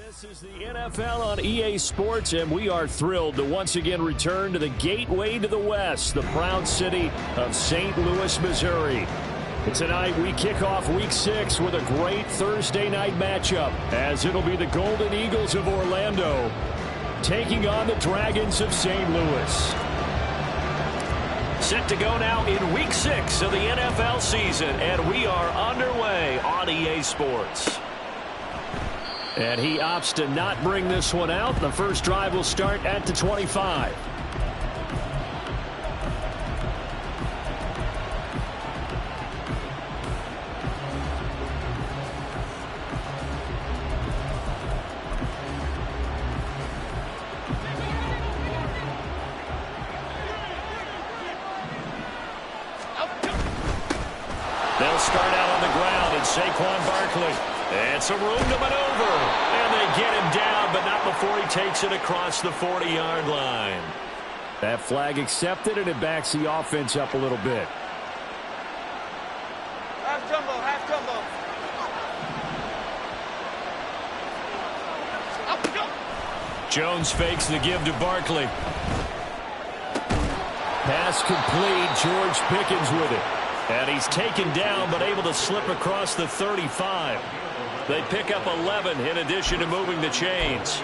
This is the NFL on EA Sports, and we are thrilled to once again return to the gateway to the West, the proud city of St. Louis, Missouri. And tonight we kick off Week 6 with a great Thursday night matchup, as it'll be the Golden Eagles of Orlando taking on the Dragons of St. Louis. Set to go now in Week 6 of the NFL season, and we are underway on EA Sports. And he opts to not bring this one out. The first drive will start at the 25. They'll start out on the ground, and Saquon Barkley. And some room to maneuver. And they get him down, but not before he takes it across the 40-yard line. That flag accepted, and it backs the offense up a little bit. Half jumbo, half jumbo. Jones fakes the give to Barkley. Pass complete. George Pickens with it. And he's taken down, but able to slip across the 35. They pick up 11 in addition to moving the chains.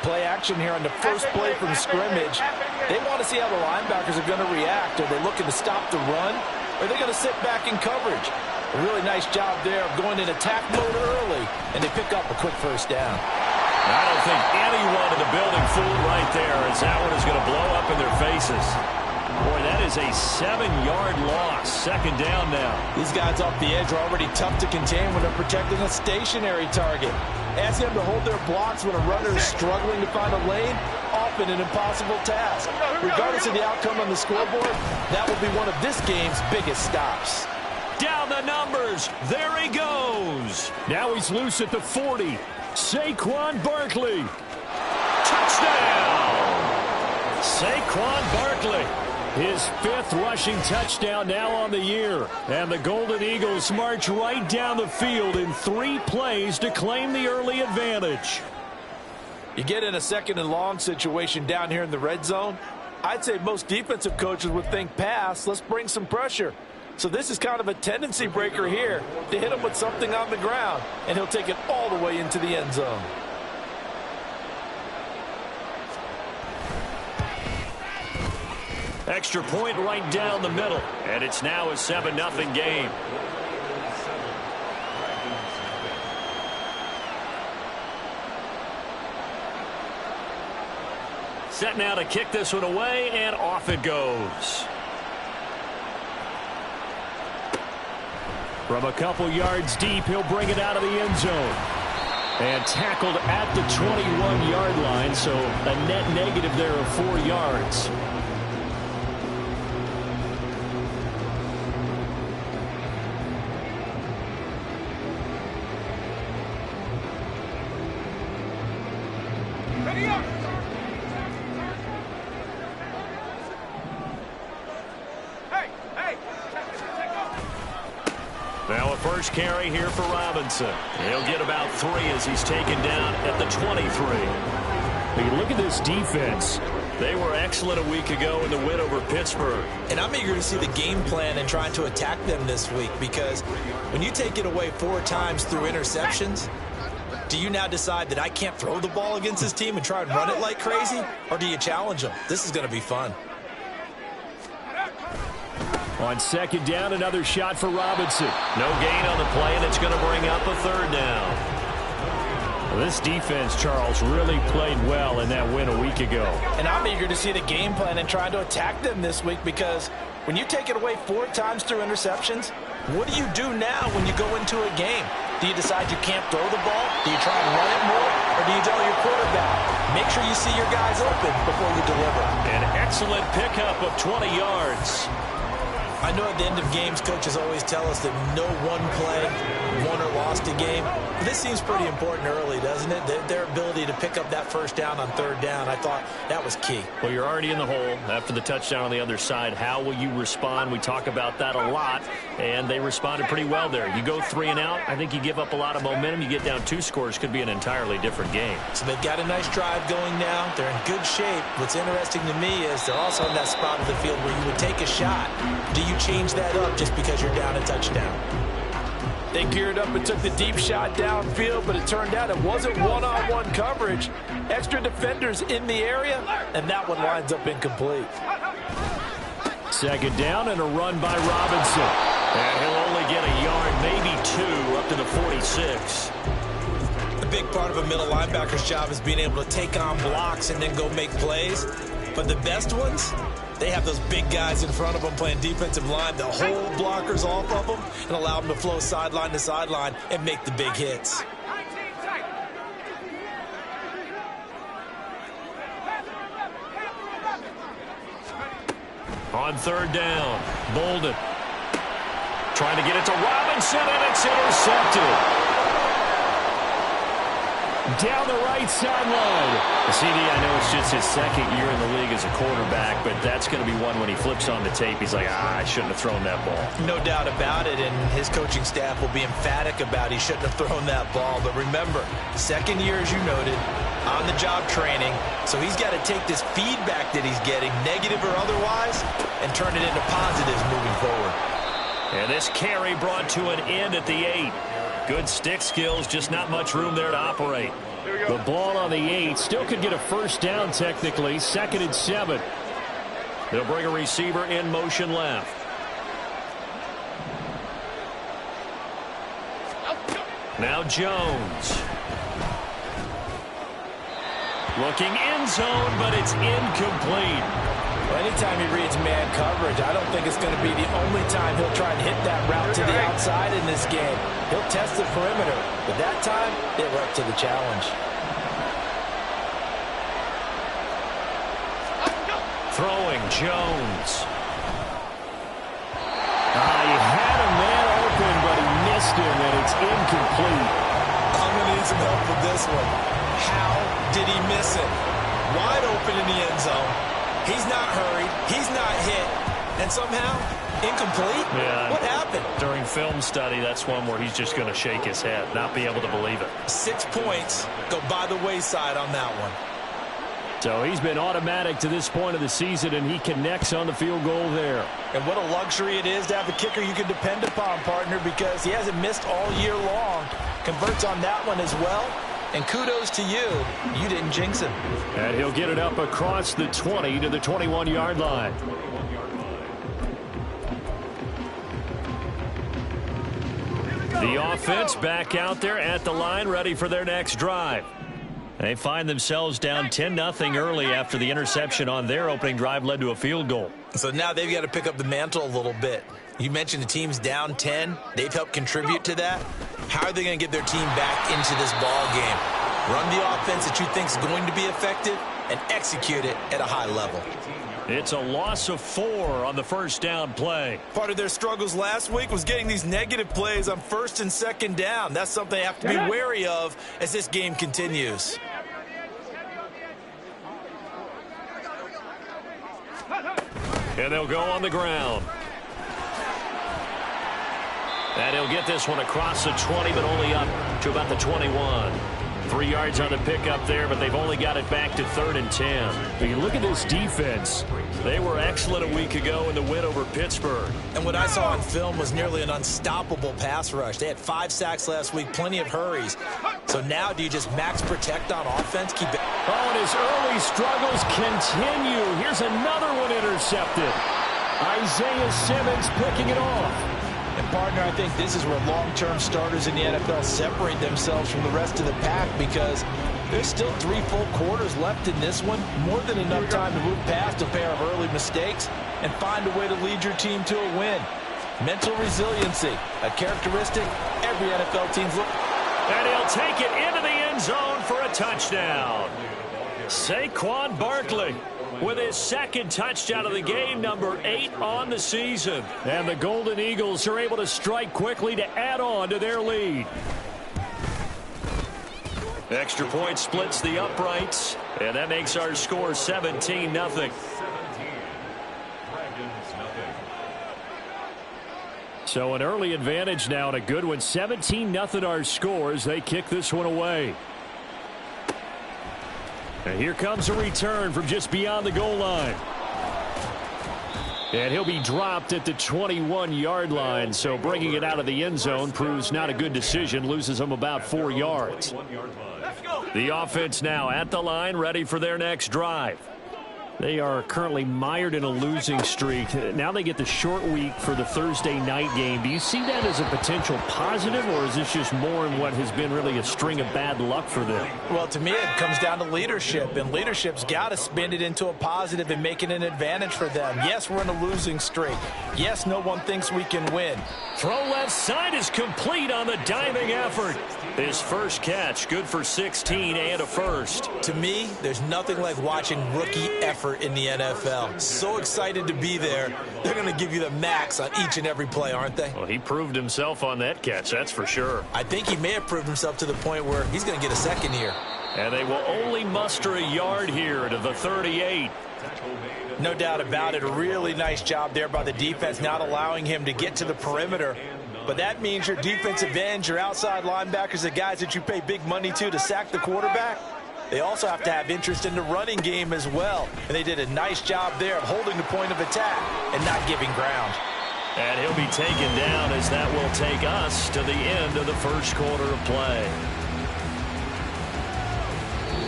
Play action here on the first play from scrimmage. They want to see how the linebackers are going to react. Are they looking to stop the run? Or are they going to sit back in coverage? A really nice job there of going in attack mode early, and they pick up a quick first down. I don't think anyone in the building fooled right there, as that one is going to blow up in their faces. Boy, that is a 7-yard loss. Second down now. These guys off the edge are already tough to contain when they're protecting a stationary target. Ask them to hold their blocks when a runner is struggling to find a lane, often an impossible task. Regardless of the outcome on the scoreboard, that will be one of this game's biggest stops. Down the numbers. There he goes. Now he's loose at the 40. Saquon Barkley. Touchdown. Saquon Barkley. His 5th rushing touchdown now on the year. And the Golden Eagles march right down the field in 3 plays to claim the early advantage. You get in a second and long situation down here in the red zone. I'd say most defensive coaches would think pass. Let's bring some pressure. So this is kind of a tendency breaker here to hit him with something on the ground. And he'll take it all the way into the end zone. Extra point right down the middle. And it's now a 7-0 game. Set now to kick this one away, and off it goes. From a couple yards deep, he'll bring it out of the end zone. And tackled at the 21-yard line, so a net negative there of 4 yards. Now a first carry here for Robinson. He'll get about 3 as he's taken down at the 23. Hey, look at this defense. They were excellent a week ago in the win over Pittsburgh. And I'm eager to see the game plan and trying to attack them this week, because when you take it away 4 times through interceptions, do you now decide that I can't throw the ball against this team and try and run it like crazy? Or do you challenge them? This is going to be fun. On second down, another shot for Robinson. No gain on the play, and it's going to bring up a 3rd down. Well, this defense, Charles, really played well in that win a week ago. And I'm eager to see the game plan and trying to attack them this week, because when you take it away 4 times through interceptions, what do you do now when you go into a game? Do you decide you can't throw the ball? Do you try and run it more? Or do you tell your quarterback, make sure you see your guys open before you deliver? An excellent pickup of 20 yards. I know at the end of games, coaches always tell us that no one play won or lost a game. But this seems pretty important early, doesn't it? Their ability to pick up that first down on third down, I thought that was key. Well, you're already in the hole after the touchdown on the other side. How will you respond? We talk about that a lot, and they responded pretty well there. You go 3 and out, I think you give up a lot of momentum. You get down 2 scores, could be an entirely different game. So they've got a nice drive going now. They're in good shape. What's interesting to me is they're also in that spot of the field where you would take a shot. Do you change that up just because you're down a touchdown? They geared up and took the deep shot downfield, but it turned out it wasn't one-on-one coverage. Extra defenders in the area, and that one lines up incomplete. Second down and a run by Robinson. And he'll only get a yard, maybe 2, up to the 46. A big part of a middle linebacker's job is being able to take on blocks and then go make plays. But the best ones, they have those big guys in front of them playing defensive line that hold blockers off of them and allow them to flow sideline to sideline and make the big hits. On third down, Bolden trying to get it to Robinson, and it's intercepted. Down the right sideline. CD, I know it's just his second year in the league as a quarterback, but that's going to be one when he flips on the tape. He's like, I shouldn't have thrown that ball. No doubt about it, and his coaching staff will be emphatic about he shouldn't have thrown that ball. But remember, second year, as you noted, on-the-job training, so he's got to take this feedback that he's getting, negative or otherwise, and turn it into positives moving forward. And this carry brought to an end at the 8. Good stick skills, just not much room there to operate. The ball on the 8 still could get a first down technically. 2nd and 7. They'll bring a receiver in motion left. Now Jones. Looking end zone, but it's incomplete. Well, anytime he reads man coverage, I don't think it's going to be the only time he'll try and hit that route to the outside in this game. He'll test the perimeter, but that time, it went up to the challenge. Throwing Jones. He had a man open, but he missed him, and it's incomplete. I'm going to need some help with this one. How did he miss it? Wide open in the end zone. He's not hurried. He's not hit. And somehow, incomplete? Yeah. What happened? During film study, that's one where he's just going to shake his head, not be able to believe it. 6 points go by the wayside on that one. So he's been automatic to this point of the season, and he connects on the field goal there. And what a luxury it is to have a kicker you can depend upon, partner, because he hasn't missed all year long. Converts on that one as well. And kudos to you. You didn't jinx him. And he'll get it up across the 20 to the 21-yard line. The offense back out there at the line, ready for their next drive. They find themselves down 10-0 early after the interception on their opening drive led to a field goal. So now they've got to pick up the mantle a little bit. You mentioned the team's down 10. They've helped contribute to that. How are they going to get their team back into this ball game? Run the offense that you think is going to be effective and execute it at a high level. It's a loss of 4 on the first down play. Part of their struggles last week was getting these negative plays on 1st and 2nd down. That's something they have to be wary of as this game continues. And they'll go on the ground. And he'll get this one across the 20, but only up to about the 21. 3 yards on the pickup there, but they've only got it back to 3rd and 10. But you look at this defense. They were excellent a week ago in the win over Pittsburgh. And what I saw on film was nearly an unstoppable pass rush. They had 5 sacks last week, plenty of hurries. So now do you just max protect on offense? Keep it. Oh, and his early struggles continue. Here's another one intercepted. Isaiah Simmons picking it off. And, partner, I think this is where long-term starters in the NFL separate themselves from the rest of the pack because there's still 3 full quarters left in this one. More than enough time to move past a pair of early mistakes and find a way to lead your team to a win. Mental resiliency, a characteristic every NFL team's looking. And he'll take it into the end zone for a touchdown. Saquon Barkley. with his second touchdown of the game, number 8 on the season. And the Golden Eagles are able to strike quickly to add on to their lead. Extra point splits the uprights, and that makes our score 17-0. So an early advantage now and a good one. 17-0 our score as they kick this one away. And here comes a return from just beyond the goal line. And he'll be dropped at the 21-yard line, so bringing it out of the end zone proves not a good decision, loses him about 4 yards. The offense now at the line, ready for their next drive. They are currently mired in a losing streak. Now they get the short week for the Thursday night game. Do you see that as a potential positive, or is this just more in what has been really a string of bad luck for them? Well, to me, it comes down to leadership, and leadership's got to spin it into a positive and make it an advantage for them. Yes, we're in a losing streak. Yes, no one thinks we can win. Throw left side is complete on the diving effort. His first catch, good for 16 and a first. To me, there's nothing like watching rookie effort in the NFL. So excited to be there. They're going to give you the max on each and every play, aren't they? Well, he proved himself on that catch, that's for sure. I think he may have proved himself to the point where he's going to get a second here. And they will only muster a yard here to the 38. No doubt about it. A really nice job there by the defense, not allowing him to get to the perimeter. But that means your defensive ends, your outside linebackers, the guys that you pay big money to sack the quarterback, they also have to have interest in the running game as well. And they did a nice job there of holding the point of attack and not giving ground. And he'll be taken down as that will take us to the end of the first quarter of play.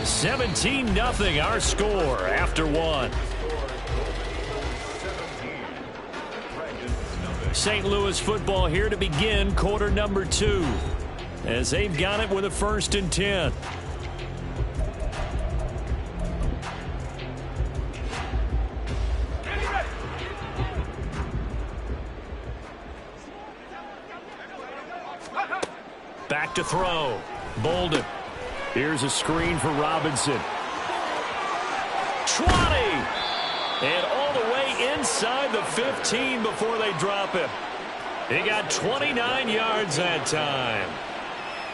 17-0 our score after one. St. Louis football here to begin quarter number 2 as they've got it with a 1st and 10. Back to throw. Bolden. Here's a screen for Robinson. Trotty! And all the way inside the 15 before they drop him. He got 29 yards that time.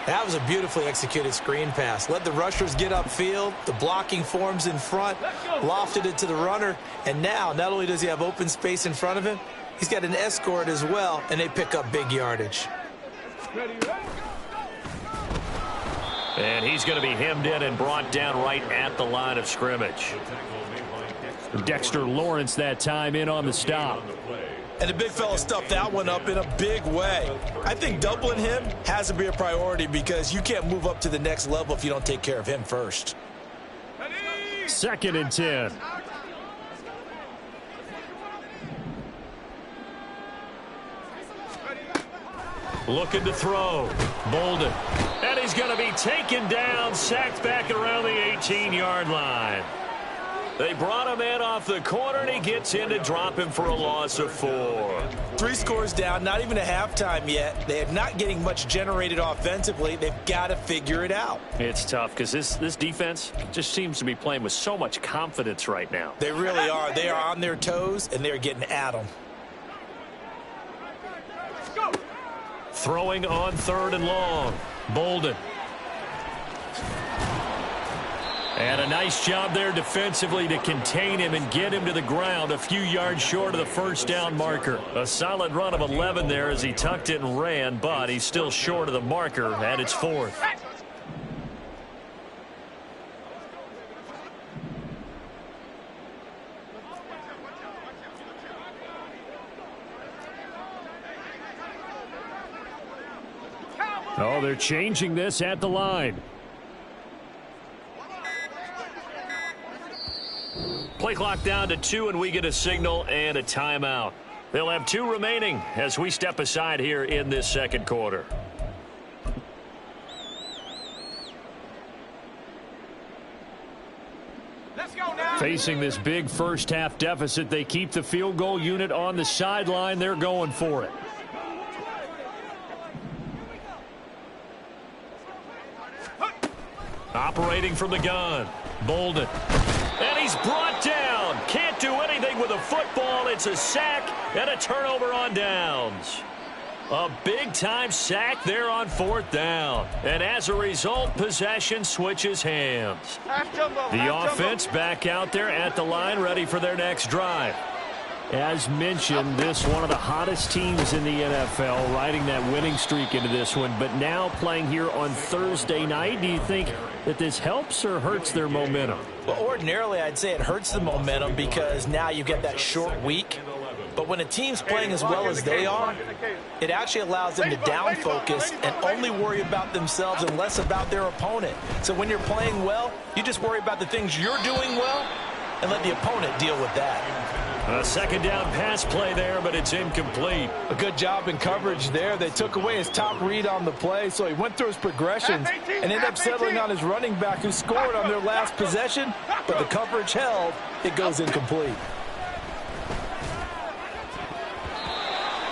That was a beautifully executed screen pass. Let the rushers get upfield. The blocking forms in front. Lofted it to the runner. And now, not only does he have open space in front of him, he's got an escort as well, and they pick up big yardage. And he's going to be hemmed in and brought down right at the line of scrimmage. Dexter Lawrence that time in on the stop. And the big fella stuffed that one up in a big way. I think doubling him has to be a priority because you can't move up to the next level if you don't take care of him first. 2nd and 10. Looking to throw. Bolden. And he's going to be taken down, sacked back around the 18-yard line. They brought him in off the corner, and he gets in to drop him for a loss of 4. 3 scores down, not even a halftime yet. They are not getting much generated offensively. They've got to figure it out. It's tough because this defense just seems to be playing with so much confidence right now. They really are. They are on their toes, and they're getting at them. Throwing on 3rd and long. Bolden. And a nice job there defensively to contain him and get him to the ground a few yards short of the first down marker. A solid run of 11 there as he tucked it and ran, but he's still short of the marker at its 4th. Oh, they're changing this at the line. Play clock down to 2, and we get a signal and a timeout. They'll have 2 remaining as we step aside here in this second quarter. Let's go now. Facing this big first half deficit, they keep the field goal unit on the sideline. They're going for it. Operating from the gun. Bolden. And he's brought down. football. It's a sack and a turnover on downs. A big-time sack there on 4th down. And as a result, possession switches hands. The offense back out there at the line, ready for their next drive. As mentioned, this one of the hottest teams in the NFL, riding that winning streak into this one, but now playing here on Thursday night. Do you think that this helps or hurts their momentum? Well, ordinarily, I'd say it hurts the momentum because now you get that short week. But when a team's playing as well as they are, it actually allows them to down focus and only worry about themselves and less about their opponent. So when you're playing well, you just worry about the things you're doing well and let the opponent deal with that. A second down pass play there, but it's incomplete. A good job in coverage there. They took away his top read on the play, so he went through his progressions and ended up settling on his running back who scored on their last possession, but the coverage held. It goes incomplete.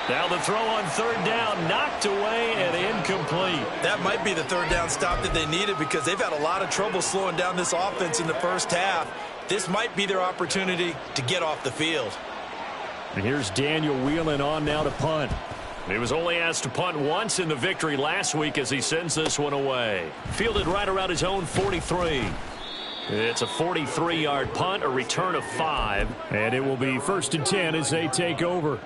Now the throw on 3rd down, knocked away and incomplete. That might be the 3rd down stop that they needed because they've had a lot of trouble slowing down this offense in the first half. This might be their opportunity to get off the field. And here's Daniel Whelan on now to punt. He was only asked to punt once in the victory last week as he sends this one away. Fielded right around his own 43. It's a 43-yard punt, a return of 5. And it will be 1st and 10 as they take over.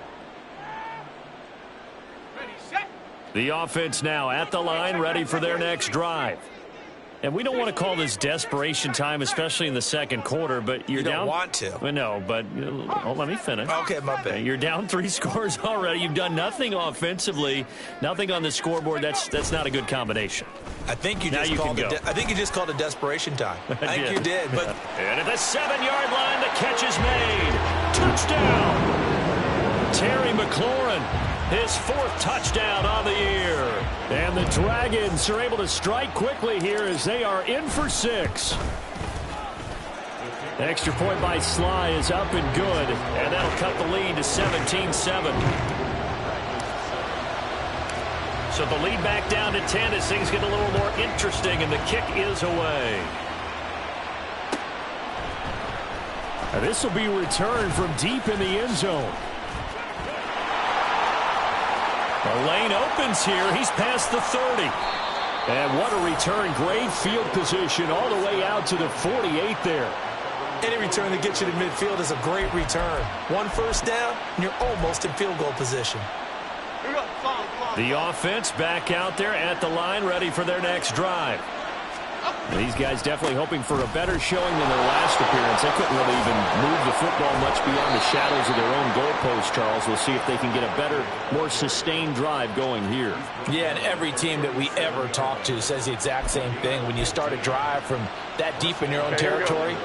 The offense now at the line, ready for their next drive. And we don't want to call this desperation time, especially in the second quarter, but you're down. You don't want to. Well, no, but let me finish. Okay, my bad. You're down 3 scores already. You've done nothing offensively, nothing on the scoreboard. That's not a good combination. I think you just called it. I think you just called it desperation time. I think you did. But and at the 7-yard line, the catch is made. Touchdown. Terry McLaurin. His 4th touchdown on the year. And the Dragons are able to strike quickly here as they are in for 6. Extra point by Sly is up and good. And that'll cut the lead to 17-7. So the lead back down to 10 as things get a little more interesting, and the kick is away. And this will be returned from deep in the end zone. The lane opens here. He's past the 30. And what a return. Great field position all the way out to the 48 there. Any return that gets you to midfield is a great return. 1 first down, and you're almost in field goal position. The offense back out there at the line, ready for their next drive. And these guys definitely hoping for a better showing than their last appearance. They couldn't really even move the football much beyond the shadows of their own goalpost, Charles. We'll see if they can get a better, more sustained drive going here. Yeah, and every team that we ever talk to says the exact same thing. When you start a drive from that deep in your own territory,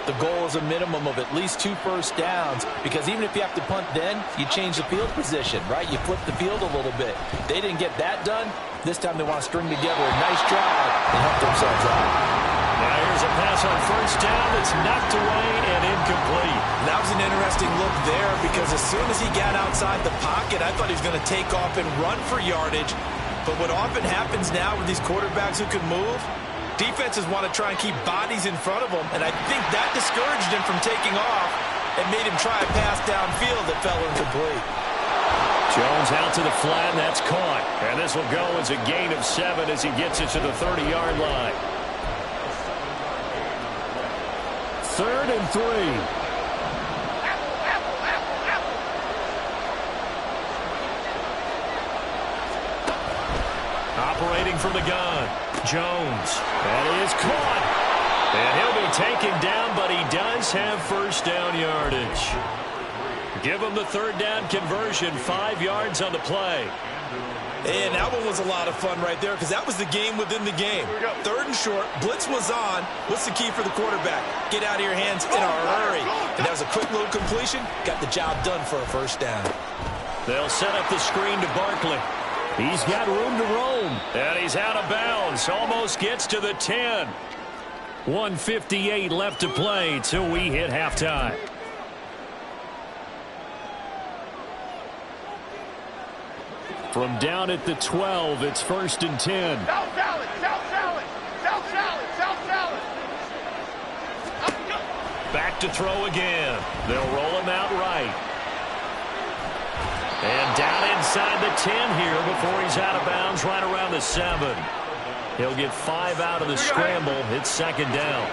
the goal is a minimum of at least 2 first downs, because even if you have to punt then, you change the field position, right? You flip the field a little bit. They didn't get that done. This time they want to string together a nice drive and help themselves out. Now here's a pass on 1st down that's knocked away and incomplete. That was an interesting look there because as soon as he got outside the pocket, I thought he was going to take off and run for yardage. But what often happens now with these quarterbacks who can move, defenses want to try and keep bodies in front of them, and I think that discouraged him from taking off and made him try a pass downfield that fell incomplete. Jones out to the flat, and that's caught. And this will go as a gain of 7 as he gets it to the 30-yard line. 3rd and 3. Operating from the gun, Jones. And he is caught. And he'll be taken down, but he does have 1st down yardage. Give him the 3rd down conversion, 5 yards on the play. And that one was a lot of fun right there because that was the game within the game. 3rd and short, blitz was on. What's the key for the quarterback? Get out of your hands in a hurry. And that was a quick little completion. Got the job done for a 1st down. They'll set up the screen to Barkley. He's got room to roam. And he's out of bounds. Almost gets to the 10. 1:58 left to play till we hit halftime. From down at the 12, it's 1st and 10. South salad, South salad, South salad, South salad. Back to throw again. They'll roll him out right. And down inside the 10 here before he's out of bounds right around the 7. He'll get 5 out of the scramble. It's second down.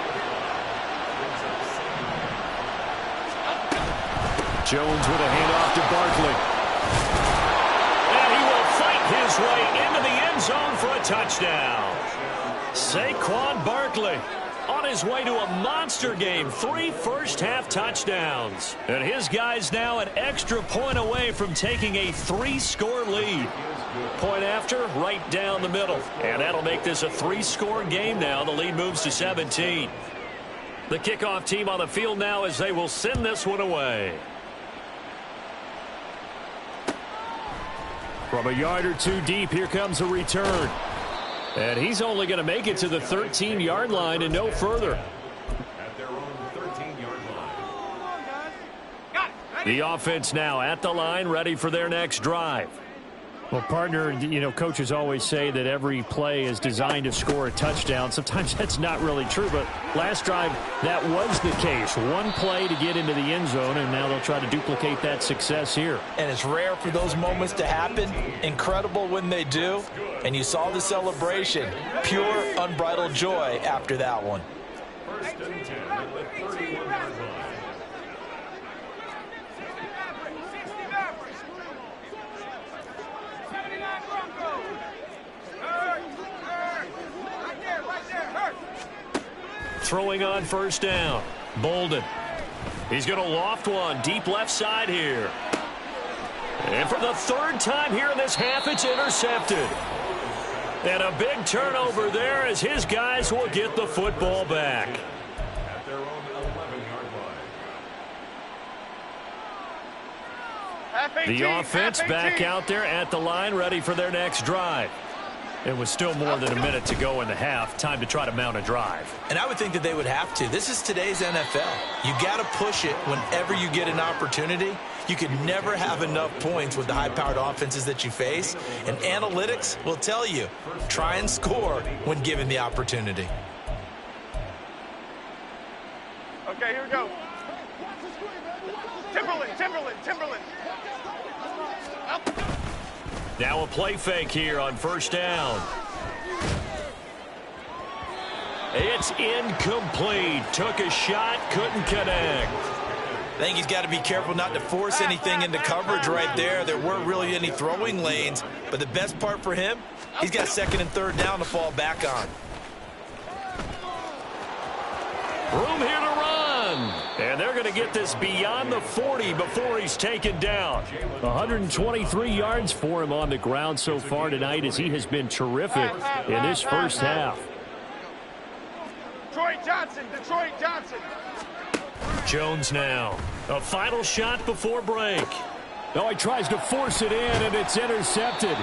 Jones with a handoff to Barkley. And he will fight his way into the end zone for a touchdown. Saquon Barkley on his way to a monster game. 3 first-half touchdowns. And his guys now an extra point away from taking a 3-score lead. Point after, right down the middle. And that'll make this a 3-score game now. The lead moves to 17. The kickoff team on the field now as they will send this one away. From a yard or two deep, here comes a return. And he's only going to make it to the 13-yard line and no further. At their own 13-yard line. The offense now at the line, ready for their next drive. Well, partner, you know, coaches always say that every play is designed to score a touchdown. Sometimes that's not really true, but last drive, that was the case. One play to get into the end zone, and now they'll try to duplicate that success here. And it's rare for those moments to happen. Incredible when they do. And you saw the celebration. Pure, unbridled joy after that one. First and 10 at the 31-yard line. Throwing on first down. Bolden. He's going to loft one deep left side here. And for the 3rd time here in this half, it's intercepted. And a big turnover there as his guys will get the football back. At their own 11-yard line. The offense back out there at the line, ready for their next drive. It was still more than a minute to go in the half. Time to try to mount a drive. And I would think that they would have to. This is today's NFL. You got to push it whenever you get an opportunity. You could never have enough points with the high-powered offenses that you face. And analytics will tell you, try and score when given the opportunity. Okay, here we go. Timberland. Up. Now a play fake here on first down. It's incomplete. Took a shot, couldn't connect. I think he's got to be careful not to force anything into coverage right there. There weren't really any throwing lanes. But the best part for him, he's got 2nd and 3rd down to fall back on. Room here to run. And they're going to get this beyond the 40 before he's taken down. 123 yards for him on the ground so far tonight as he has been terrific in this first half. Detroit Johnson. Jones now. A final shot before break. Oh, he tries to force it in, and it's intercepted.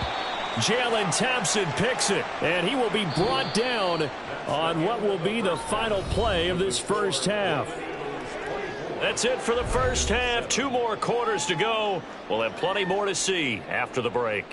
Jalen Thompson picks it, and he will be brought down on what will be the final play of this first half. That's it for the first half. 2 more quarters to go. We'll have plenty more to see after the break.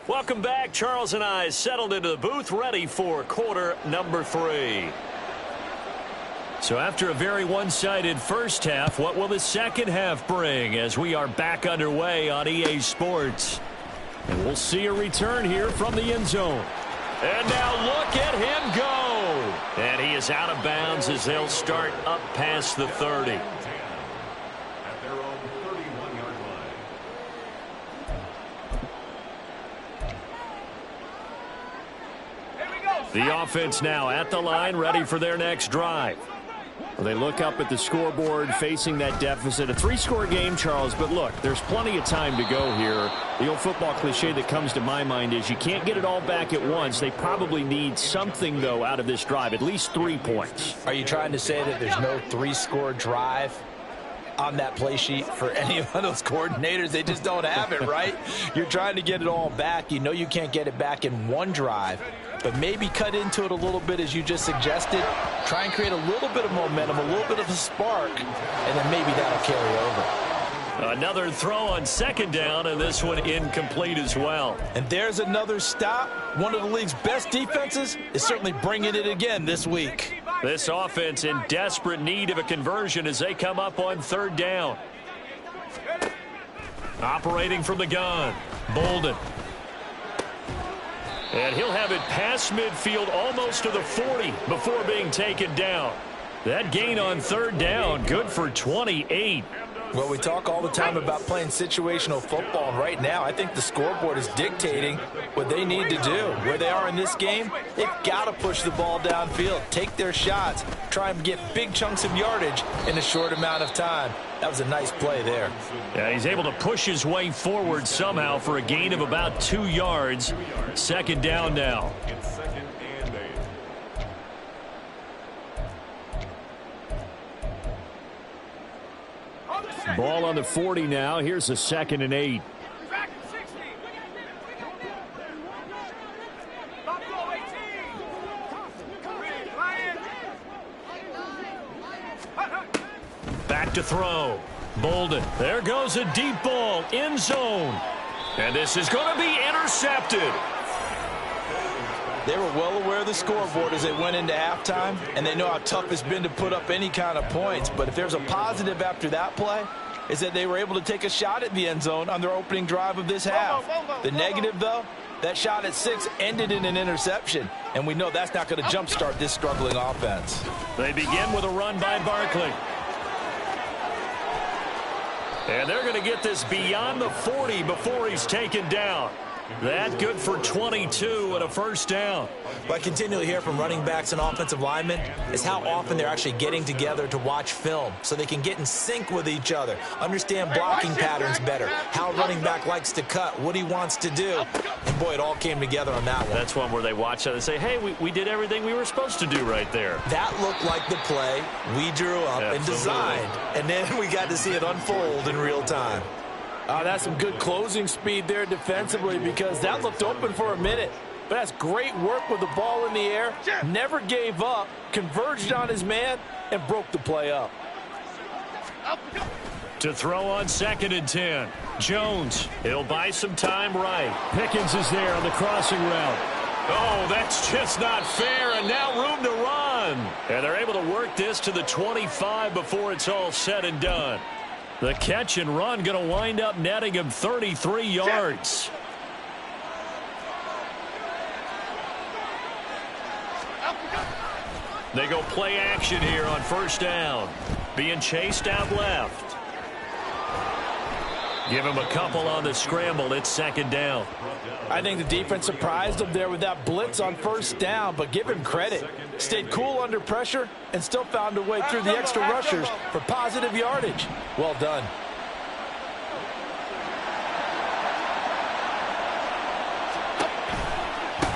Welcome back. Charles and I settled into the booth, ready for quarter number 3. So after a very one-sided first half, what will the second half bring as we are back underway on EA Sports? And we'll see a return here from the end zone. And now look at him go. And he is out of bounds as they'll start up past the 30. At their own 31-yard line. The offense now at the line, ready for their next drive. Well, they look up at the scoreboard facing that deficit. A 3-score game, Charles, but look, there's plenty of time to go here. The old football cliche that comes to my mind is you can't get it all back at once. They probably need something, though, out of this drive, at least 3 points. Are you trying to say that there's no 3-score drive? on that play sheet for any of those coordinators. They just don't have it, right? You're trying to get it all back. You know you can't get it back in one drive, but maybe cut into it a little bit as you just suggested. Try and create a little bit of momentum, a little bit of a spark, and then maybe that'll carry over. Another throw on second down, and this one incomplete as well. And there's another stop. One of the league's best defenses is certainly bringing it again this week. This offense in desperate need of a conversion as they come up on third down. Operating from the gun, Bolden. And he'll have it past midfield almost to the 40 before being taken down. That gain on third down, good for 28. Well, we talk all the time about playing situational football, and right now I think the scoreboard is dictating what they need to do. Where they are in this game, they've got to push the ball downfield, take their shots, try and get big chunks of yardage in a short amount of time. That was a nice play there. Yeah, he's able to push his way forward somehow for a gain of about 2 yards. Second down now. Ball on the 40 now. Here's a 2nd and 8. Back to throw. Bolden. There goes a deep ball. End zone. And this is going to be intercepted. They were well aware of the scoreboard as they went into halftime, and they know how tough it's been to put up any kind of points. But if there's a positive after that play, is that they were able to take a shot at the end zone on their opening drive of this half. The negative, though, that shot at 6 ended in an interception, and we know that's not going to jumpstart this struggling offense. They begin with a run by Barkley. And they're going to get this beyond the 40 before he's taken down. That good for 22 and a first down. What I continually hear from running backs and offensive linemen is how often they're actually getting together to watch film so they can get in sync with each other, understand blocking patterns better, how a running back likes to cut, what he wants to do. And, boy, it all came together on that one. That's one where they watch it and say, hey, we did everything we were supposed to do right there. That looked like the play we drew up and designed, and then we got to see it unfold in real time. That's some good closing speed there defensively because that looked open for a minute. But that's great work with the ball in the air. Never gave up, converged on his man, and broke the play up. To throw on 2nd and 10. Jones, he'll buy some time right. Pickens is there on the crossing route. Oh, that's just not fair, and now room to run. And they're able to work this to the 25 before it's all said and done. The catch and run going to wind up netting him 33 yards. They go play action here on first down. Being chased out left. Give him a couple on the scramble. It's 2nd down. I think the defense surprised him there with that blitz on first down, but give him credit. Stayed cool under pressure and still found a way through the extra rushers for positive yardage. Well done.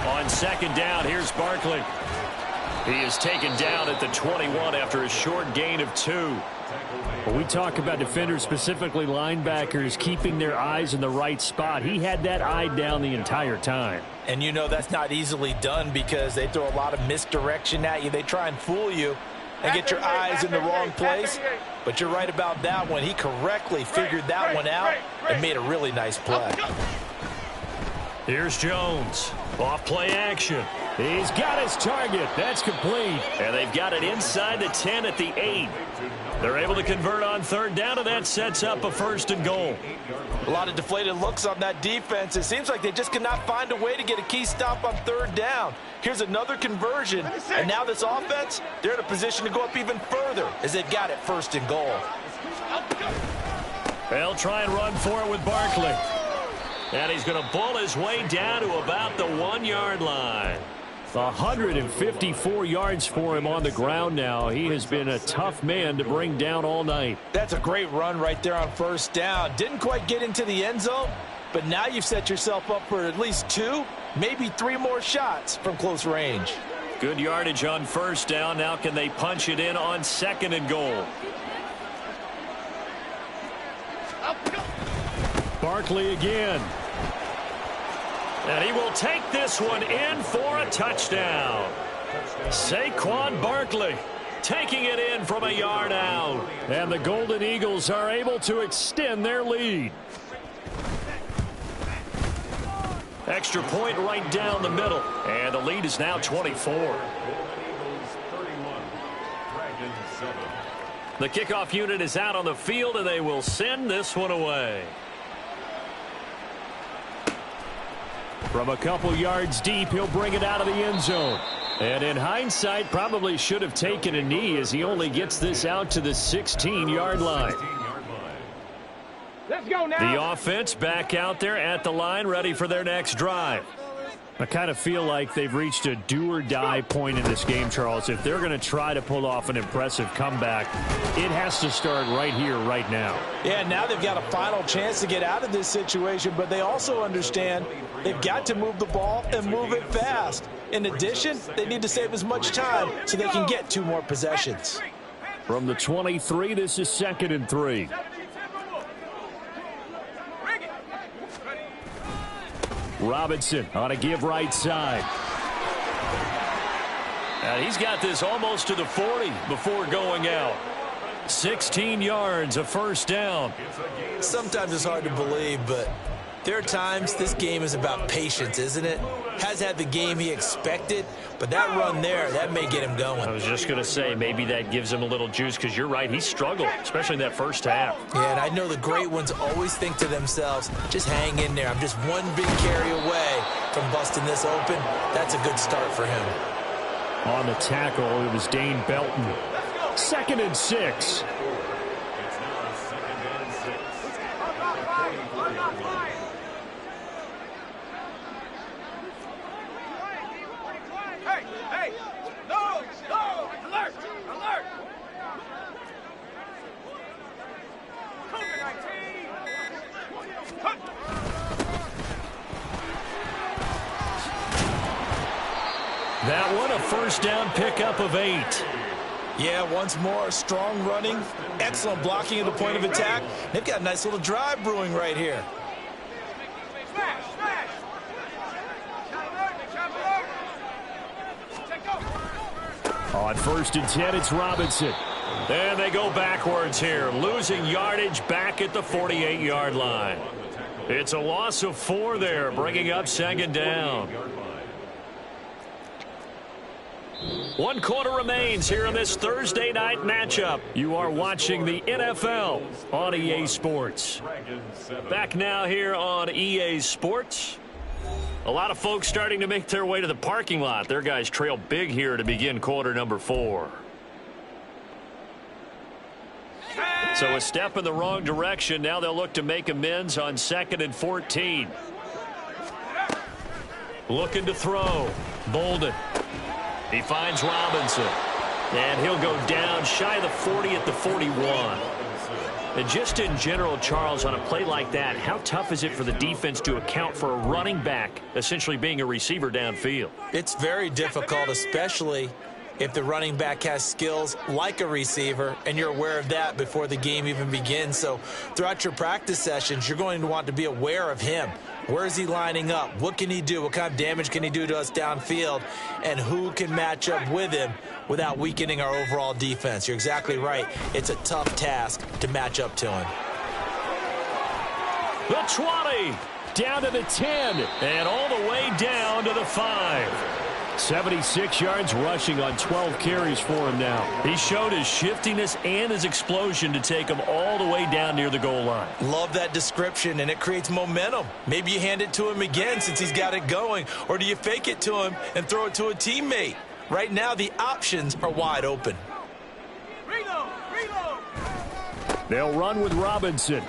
On 2nd down, here's Barkley. He is taken down at the 21 after a short gain of 2. When we talk about defenders, specifically linebackers, keeping their eyes in the right spot, he had that eye down the entire time. And you know that's not easily done because they throw a lot of misdirection at you. They try and fool you and get your eyes in the wrong place. But you're right about that one. He correctly figured that one out and made a really nice play. Here's Jones. Off play action. He's got his target. That's complete. And they've got it inside the 10 at the 8. They're able to convert on third down, and that sets up a 1st and goal. A lot of deflated looks on that defense. It seems like they just cannot find a way to get a key stop on third down. Here's another conversion, and now this offense, they're in a position to go up even further as they've got it 1st and goal. They'll try and run for it with Barkley. And he's going to bull his way down to about the 1-yard line. 154 yards for him on the ground now. He has been a tough man to bring down all night. That's a great run right there on first down. Didn't quite get into the end zone, but now you've set yourself up for at least 2, maybe 3 more shots from close range. Good yardage on first down. Now can they punch it in on 2nd and goal? Barkley again. And he will take this one in for a touchdown. Saquon Barkley taking it in from a yard out. And the Golden Eagles are able to extend their lead. Extra point right down the middle. And the lead is now 24. The kickoff unit is out on the field, and they will send this one away. From a couple yards deep, he'll bring it out of the end zone. And in hindsight, probably should have taken a knee as he only gets this out to the 16-yard line. Let's go now. The offense back out there at the line, ready for their next drive. I kind of feel like they've reached a do-or-die point in this game, Charles. If they're going to try to pull off an impressive comeback, it has to start right here, right now. Yeah, now they've got a final chance to get out of this situation, but they also understand they've got to move the ball and move it fast. In addition, they need to save as much time so they can get 2 more possessions. From the 23, this is 2nd and 3. Robinson on a give right side. And he's got this almost to the 40 before going out. 16 yards, a first down. Sometimes it's hard to believe, but there are times this game is about patience, isn't it? Has had the game he expected, but that run there, that may get him going. I was just going to say, maybe that gives him a little juice, because you're right, he struggled, especially in that first half. Yeah, and I know the great ones always think to themselves, just hang in there. I'm just one big carry away from busting this open. That's a good start for him. On the tackle, it was Dane Belton. 2nd and 6. That one, a first down pickup of 8. Yeah, once more, strong running, excellent blocking at the point of attack. They've got a nice little drive brewing right here. On 1st and 10, it's Robinson. And they go backwards here, losing yardage back at the 48-yard line. It's a loss of 4 there, bringing up 2nd down. 1 quarter remains here in this Thursday night matchup. You are watching the NFL on EA Sports. Back now here on EA Sports. A lot of folks starting to make their way to the parking lot. Their guys trail big here to begin quarter number 4. So a step in the wrong direction. Now they'll look to make amends on 2nd and 14. Looking to throw. Bolden. He finds Robinson. And he'll go down shy of the 40 at the 41. And just in general, Charles, on a play like that, how tough is it for the defense to account for a running back essentially being a receiver downfield? It's very difficult, especially if the running back has skills like a receiver, and you're aware of that before the game even begins. So throughout your practice sessions, you're going to want to be aware of him. Where is he lining up? What can he do? What kind of damage can he do to us downfield? And who can match up with him without weakening our overall defense? You're exactly right. It's a tough task to match up to him. The 20, down to the 10, and all the way down to the 5. 76 yards rushing on 12 carries for him now. He showed his shiftiness and his explosion to take him all the way down near the goal line. Love that description, and it creates momentum. Maybe you hand it to him again since he's got it going, or do you fake it to him and throw it to a teammate? Right now, the options are wide open. They'll run with Robinson.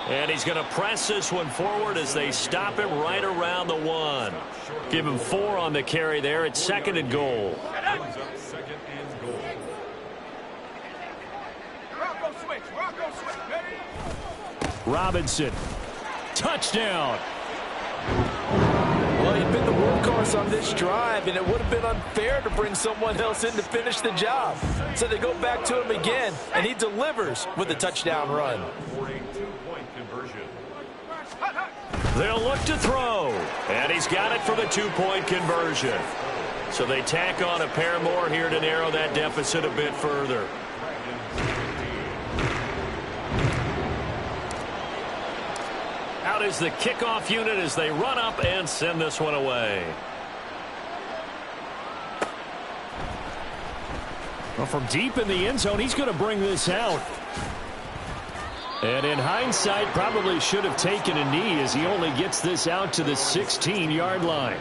And he's going to press this one forward as they stop him right around the 1. Give him 4 on the carry there. It's 2nd and goal. Robinson. Touchdown. Well, he'd been the workhorse on this drive, and it would have been unfair to bring someone else in to finish the job. So they go back to him again, and he delivers with a touchdown run. 42-point conversion. conversion. They'll look to throw. And he's got it for the two-point conversion. So they tack on a pair more here to narrow that deficit a bit further. Out is the kickoff unit as they run up and send this one away. Well, from deep in the end zone, he's going to bring this out. And in hindsight, probably should have taken a knee as he only gets this out to the 16-yard line.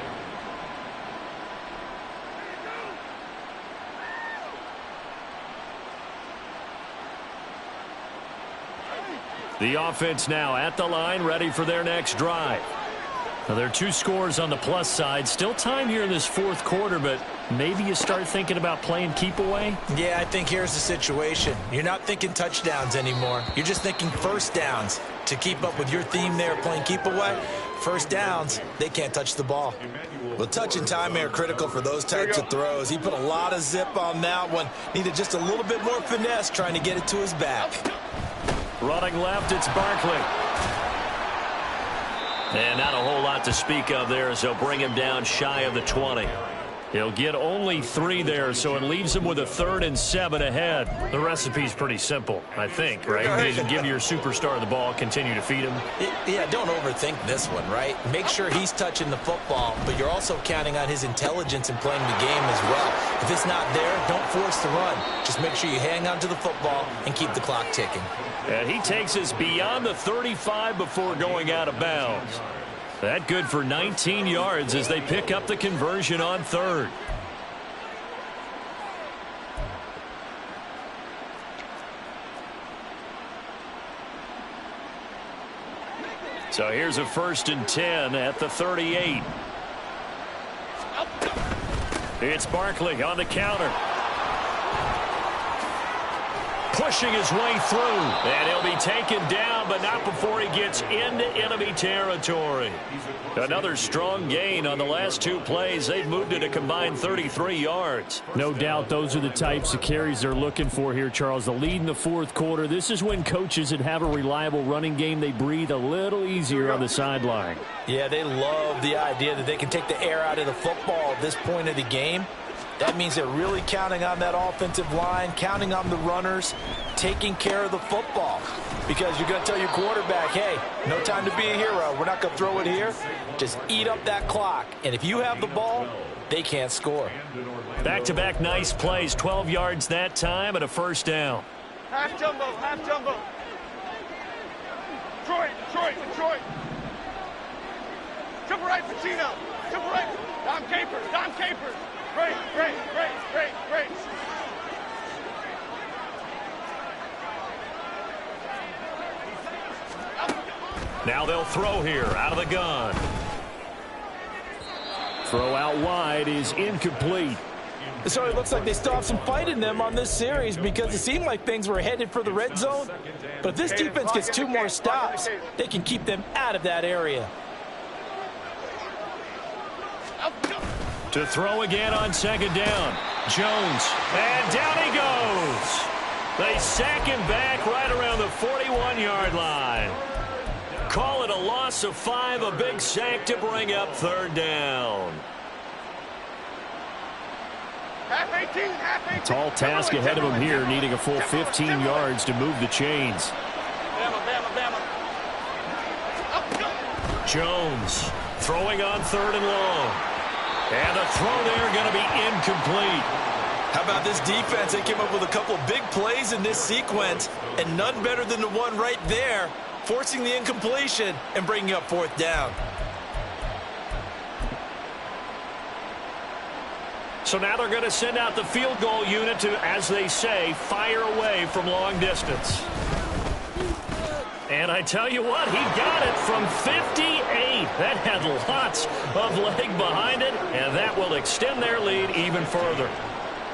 The offense now at the line, ready for their next drive. Now, there are 2 scores on the plus side. Still time here in this fourth quarter, but maybe you start thinking about playing keep away? Yeah, I think here's the situation. You're not thinking touchdowns anymore. You're just thinking first downs. To keep up with your theme there, playing keep away, first downs, they can't touch the ball. Well, touch and time are critical for those types of throws. He put a lot of zip on that one. Needed just a little bit more finesse trying to get it to his back. Running left, it's Barkley. And not a whole lot to speak of there as they'll bring him down shy of the 20. He'll get only 3 there, so it leaves him with a 3rd and 7 ahead. The recipe's pretty simple, I think, right? You give your superstar the ball, continue to feed him. Yeah, don't overthink this one, right? Make sure he's touching the football, but you're also counting on his intelligence in playing the game as well. If it's not there, don't force the run. Just make sure you hang on to the football and keep the clock ticking. And he takes us beyond the 35 before going out of bounds. That good for 19 yards as they pick up the conversion on 3rd. So here's a 1st and 10 at the 38. It's Barkley on the counter. Pushing his way through, and he'll be taken down, but not before he gets into enemy territory. Another strong gain on the last 2 plays. They've moved it a combined 33 yards. No doubt those are the types of carries they're looking for here, Charles. The lead in the fourth quarter. This is when coaches that have a reliable running game, they breathe a little easier on the sideline. Yeah, they love the idea that they can take the air out of the football at this point of the game. That means they're really counting on that offensive line, counting on the runners, taking care of the football. Because you're going to tell your quarterback, hey, no time to be a hero. We're not going to throw it here. Just eat up that clock. And if you have the ball, they can't score. Back-to-back nice plays, 12 yards that time and a 1st down. Half jumbo, half jumbo. Detroit. Jump right, Pacino. Jump right. Dom Capers. Great. Now they'll throw here out of the gun. Throw out wide is incomplete. So it looks like they still have some fight in them on this series because it seemed like things were headed for the red zone. But if this defense gets 2 more stops, they can keep them out of that area. To throw again on 2nd down. Jones. And down he goes. They sack him back right around the 41-yard line. Call it a loss of 5, a big sack to bring up 3rd down. Half 18. Tall task ahead of him here, needing a full 15 yards to move the chains. Bama. Jones throwing on 3rd and long. And the throw there going to be incomplete. How about this defense? They came up with a couple of big plays in this sequence, and none better than the one right there, forcing the incompletion and bringing up 4th down. So now they're going to send out the field goal unit to, as they say, fire away from long distance. And I tell you what, he got it from 58. That had lots of leg behind it, and that will extend their lead even further.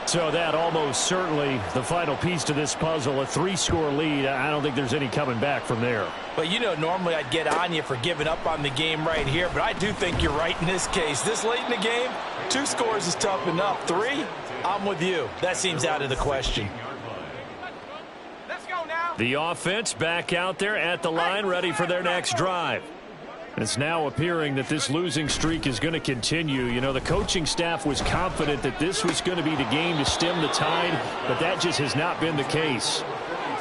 So that almost certainly the final piece to this puzzle, a 3-score lead. I don't think there's any coming back from there. But you know, normally I'd get on you for giving up on the game right here, but I do think you're right in this case. This late in the game, 2 scores is tough enough. 3, I'm with you. That seems out of the question. Let's go now. The offense back out there at the line, ready for their next drive. It's now appearing that this losing streak is going to continue. You know, the coaching staff was confident that this was going to be the game to stem the tide, but that just has not been the case.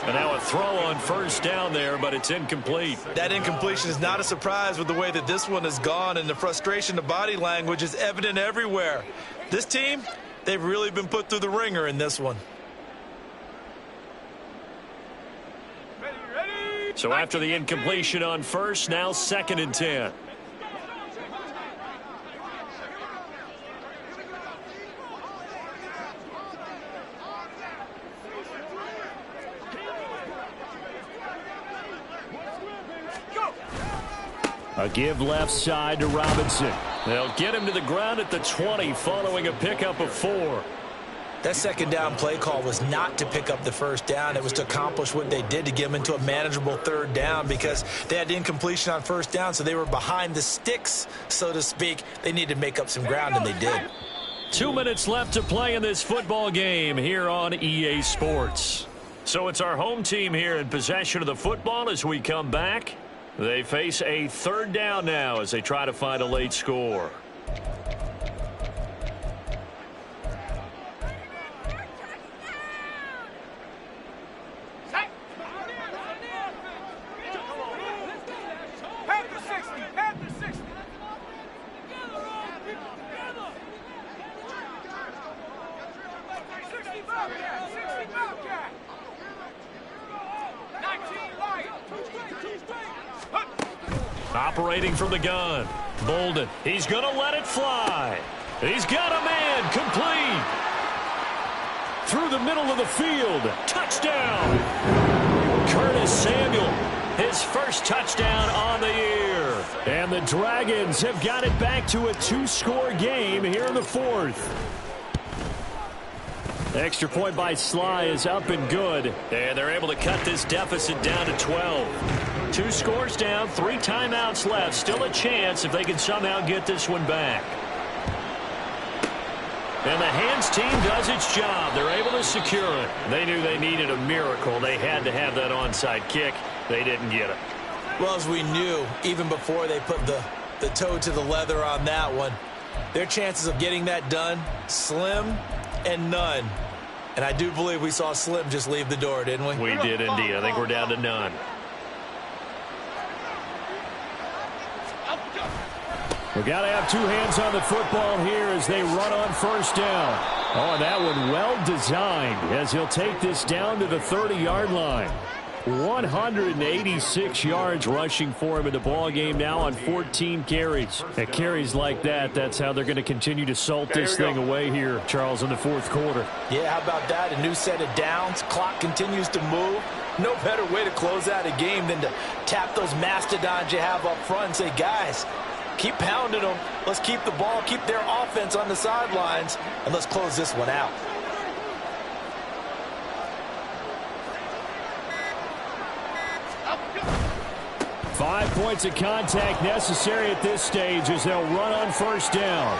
And now a throw on first down there, but it's incomplete. That incompletion is not a surprise with the way that this one has gone, and the frustration, the body language is evident everywhere. This team, they've really been put through the ringer in this one. So after the incompletion on first, now 2nd and 10. A give left side to Robinson. They'll get him to the ground at the 20 following a pickup of 4. That second down play call was not to pick up the first down. It was to accomplish what they did, to get them into a manageable 3rd down, because they had incompletion on first down, so they were behind the sticks, so to speak. They needed to make up some ground, and they did. 2 minutes left to play in this football game here on EA Sports. So it's our home team here in possession of the football as we come back. They face a 3rd down now as they try to find a late score. Operating from the gun, Bolden. He's going to let it fly. He's got a man complete. Through the middle of the field. Touchdown. Curtis Samuel, his first touchdown on the year. And the Dragons have got it back to a 2-score game here in the 4th. The extra point by Sly is up and good. And they're able to cut this deficit down to 12. 2 scores down, 3 timeouts left. Still a chance if they can somehow get this one back. And the hands team does its job. They're able to secure it. They knew they needed a miracle. They had to have that onside kick. They didn't get it. Well, as we knew, even before they put the toe to the leather on that one, their chances of getting that done, slim and none. And I do believe we saw Slim just leave the door, didn't we? We did indeed. I think we're down to none. We got to have 2 hands on the football here as they run on first down. Oh, and that one well designed as he'll take this down to the 30-yard line. 186 yards rushing for him in the ball game now on 14 carries. At carries like that, that's how they're going to continue to salt this thing away here, Charles, in the 4th quarter. Yeah, how about that? A new set of downs. Clock continues to move. No better way to close out a game than to tap those mastodons you have up front and say, guys, keep pounding them. Let's keep the ball, keep their offense on the sidelines, and let's close this one out. Five points of contact necessary at this stage as they'll run on first down.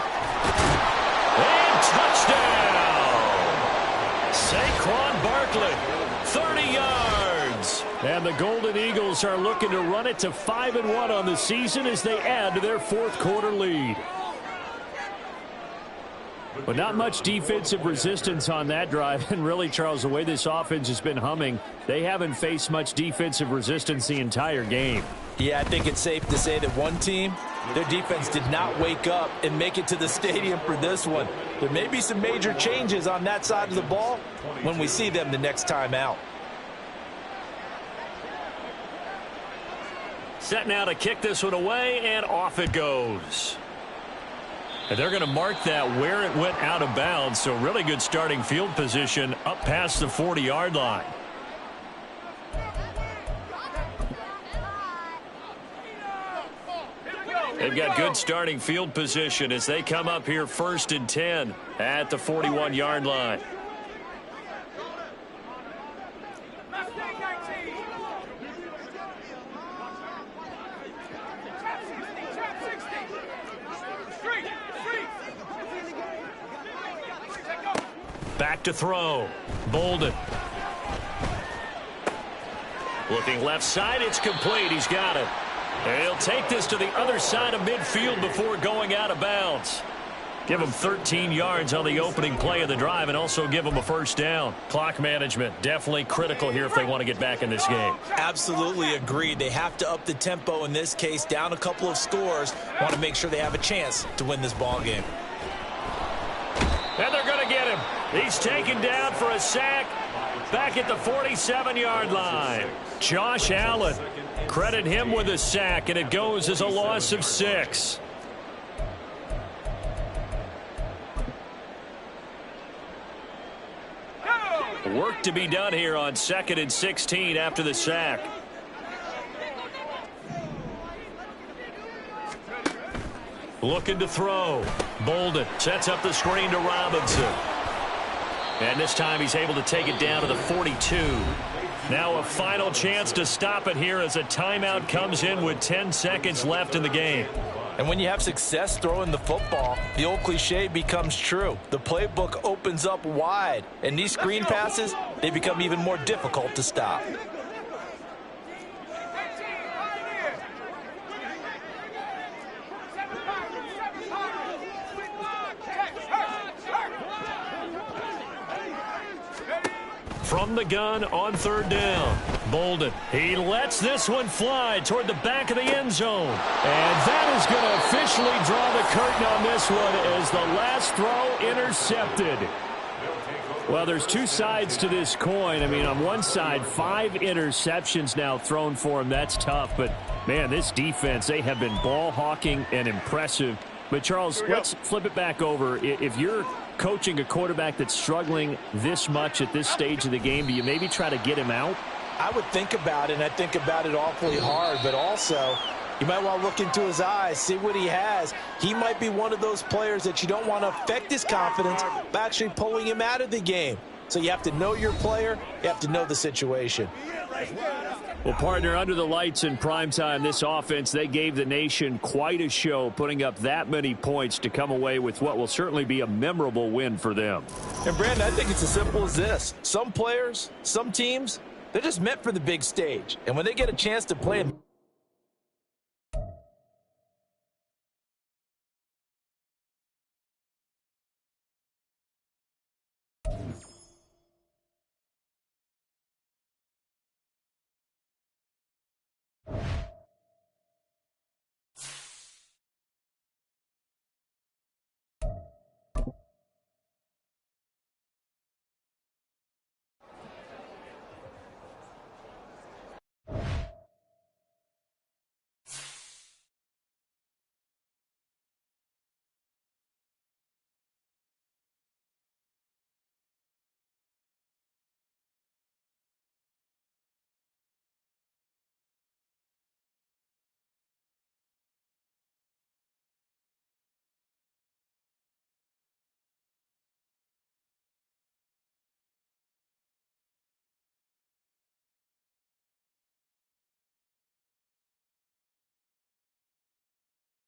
And touchdown! Saquon Barkley, 30 yards. And the Golden Eagles are looking to run it to 5-1 on the season as they add to their 4th quarter lead. But not much defensive resistance on that drive. And really, Charles, the way this offense has been humming, they haven't faced much defensive resistance the entire game. Yeah, I think it's safe to say that one team, their defense did not wake up and make it to the stadium for this one. There may be some major changes on that side of the ball when we see them the next time out. Set now to kick this one away, and off it goes. And they're going to mark that where it went out of bounds, so really good starting field position up past the 40-yard line. They've got good starting field position as they come up here 1st and 10 at the 41-yard line. Back to throw. Bolden. Looking left side, it's complete. He's got it. And he'll take this to the other side of midfield before going out of bounds. Give him 13 yards on the opening play of the drive and also give him a first down. Clock management definitely critical here if they want to get back in this game. Absolutely agreed. They have to up the tempo in this case, down a couple of scores. Want to make sure they have a chance to win this ball game. And they're going to get him. He's taken down for a sack back at the 47-yard line. Josh Allen, credit him with a sack, and it goes as a loss of 6. Work to be done here on 2nd and 16 after the sack. Looking to throw. Bolden sets up the screen to Robinson. And this time he's able to take it down to the 42. Now a final chance to stop it here as a timeout comes in with 10 seconds left in the game. And when you have success throwing the football, the old cliche becomes true. The playbook opens up wide, and these screen passes, they become even more difficult to stop. From the gun on 3rd down. Bolden, he lets this one fly toward the back of the end zone. And that is going to officially draw the curtain on this one as the last throw intercepted. Well, there's two sides to this coin. I mean, on one side, 5 interceptions now thrown for him. That's tough. But, man, this defense, they have been ball hawking and impressive. But, Charles, let's flip it back over. If you're coaching a quarterback that's struggling this much at this stage of the game, do you maybe try to get him out? I would think about it, and I think about it awfully hard, but also you might want to look into his eyes, see what he has. He might be one of those players that you don't want to affect his confidence by actually pulling him out of the game. So you have to know your player, you have to know the situation. Well, partner, under the lights in primetime, this offense, they gave the nation quite a show, putting up that many points to come away with what will certainly be a memorable win for them. And, Brandon, I think it's as simple as this. Some players, some teams, they're just meant for the big stage. And when they get a chance to play in